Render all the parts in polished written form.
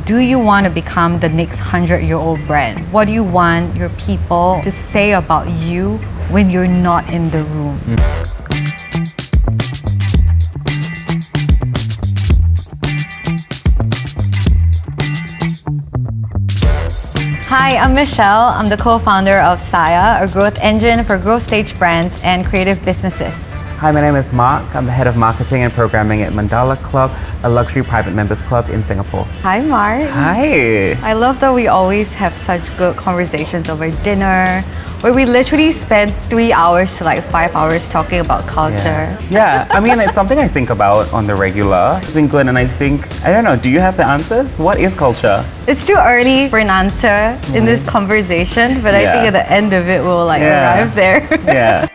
Do you want to become the next 100-year-old brand? What do you want your people to say about you when you're not in the room? Hi, I'm Michelle. I'm the co-founder of Saya, a growth engine for growth stage brands and creative businesses. Hi, my name is Mark. I'm the head of marketing and programming at TheMandalaClub, a luxury private members club in Singapore. Hi, Mark. Hi. I love that we always have such good conversations over dinner, where we literally spend 3 hours to like 5 hours talking about culture. Yeah, I mean, it's something I think about on the regular. It's been good, and I think, I don't know, do you have the answers? What is culture? It's too early for an answer in this conversation, but I think at the end of it, we'll arrive there. Yeah.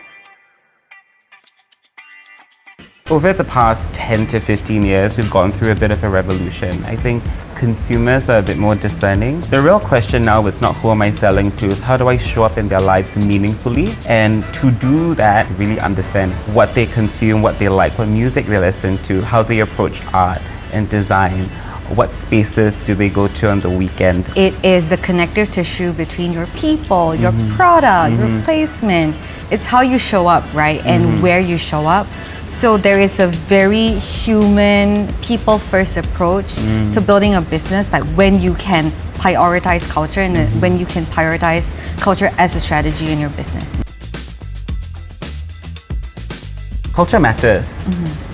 Over the past 10 to 15 years, we've gone through a bit of a revolution. I think consumers are a bit more discerning. The real question now is not who am I selling to, is how do I show up in their lives meaningfully? And to do that, really understand what they consume, what they like, what music they listen to, how they approach art and design. What spaces do they go to on the weekend? It is the connective tissue between your people, your product, your placement. It's how you show up, right? And where you show up. So there is a very human, people-first approach to building a business, like when you can prioritize culture and when you can prioritize culture as a strategy in your business. Culture matters.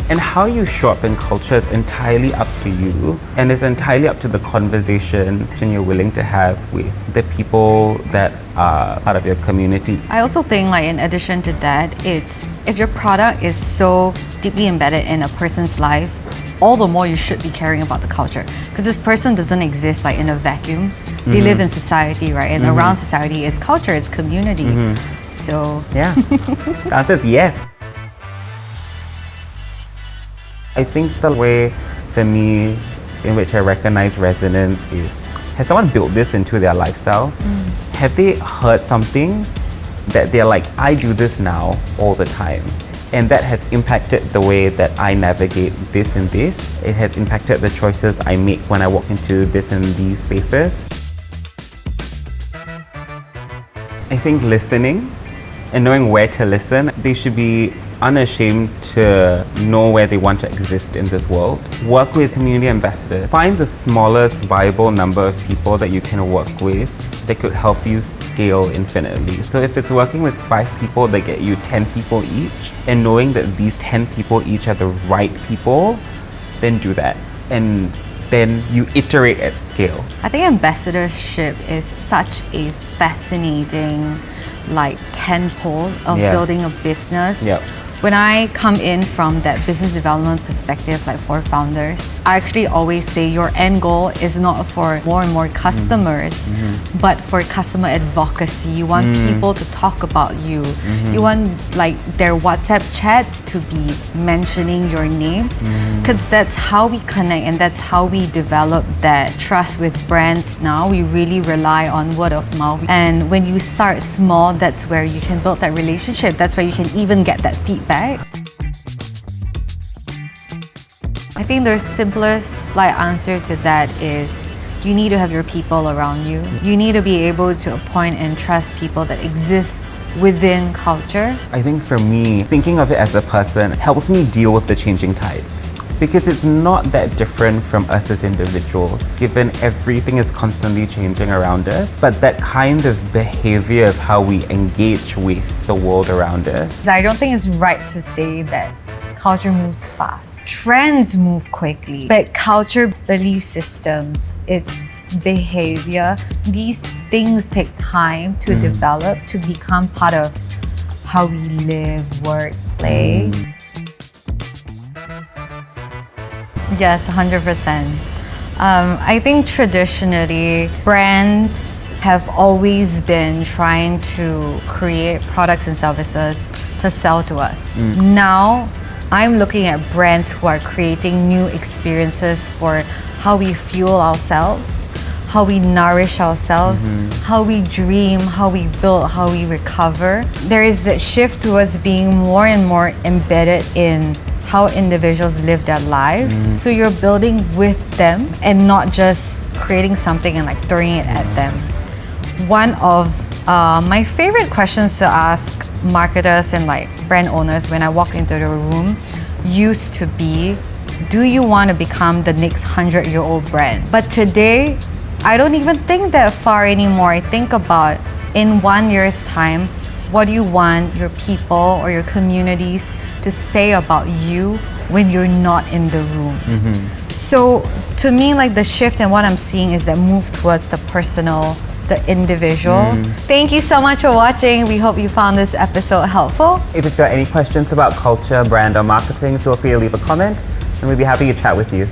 And how you show up in culture is entirely up to you, and it's entirely up to the conversation you're willing to have with the people that are part of your community. I also think, like, in addition to that, it's if your product is so deeply embedded in a person's life, all the more you should be caring about the culture, because this person doesn't exist like in a vacuum. They live in society, right? And around society, it's culture, it's community. So yeah, the answer is yes. I think the way, for me, in which I recognize resonance is, has someone built this into their lifestyle? Have they heard something that they're like, I do this now all the time, and that has impacted the way that I navigate this and this. It has impacted the choices I make when I walk into this and these spaces. I think listening and knowing where to listen, they should be unashamed to know where they want to exist in this world. Work with community ambassadors. Find the smallest viable number of people that you can work with that could help you scale infinitely. So if it's working with 5 people that get you 10 people each, and knowing that these 10 people each are the right people, then do that. And then you iterate at scale. I think ambassadorship is such a fascinating tentpole of building a business. When I come in from that business development perspective, like for founders, I actually always say your end goal is not for more and more customers, but for customer advocacy. You want people to talk about you. You want their WhatsApp chats to be mentioning your names, because that's how we connect and that's how we develop that trust with brands now. We really rely on word of mouth. And when you start small, that's where you can build that relationship. That's where you can even get that feedback. I think the simplest answer to that is you need to have your people around you. You need to be able to appoint and trust people that exist within culture. I think for me, thinking of it as a person helps me deal with the changing tides, because it's not that different from us as individuals, given everything is constantly changing around us. But that kind of behavior of how we engage with the world around us. I don't think it's right to say that culture moves fast. Trends move quickly, but culture, belief systems, its behavior, these things take time to develop, to become part of how we live, work, play. Yes, 100%. I think traditionally, brands have always been trying to create products and services to sell to us. Now, I'm looking at brands who are creating new experiences for how we fuel ourselves, how we nourish ourselves, how we dream, how we build, how we recover. There is a shift towards being more and more embedded in how individuals live their lives. So you're building with them and not just creating something and like throwing it at them. One of my favorite questions to ask marketers and like brand owners when I walk into the room used to be, do you want to become the next 100-year-old brand? But today, I don't even think that far anymore. I think about, in 1 year's time, what do you want your people or your communities to say about you when you're not in the room? So to me, like the shift and what I'm seeing is that move towards the personal, the individual. Thank you so much for watching. We hope you found this episode helpful. If you've got any questions about culture, brand, or marketing, feel free to leave a comment, and we'd be happy to chat with you.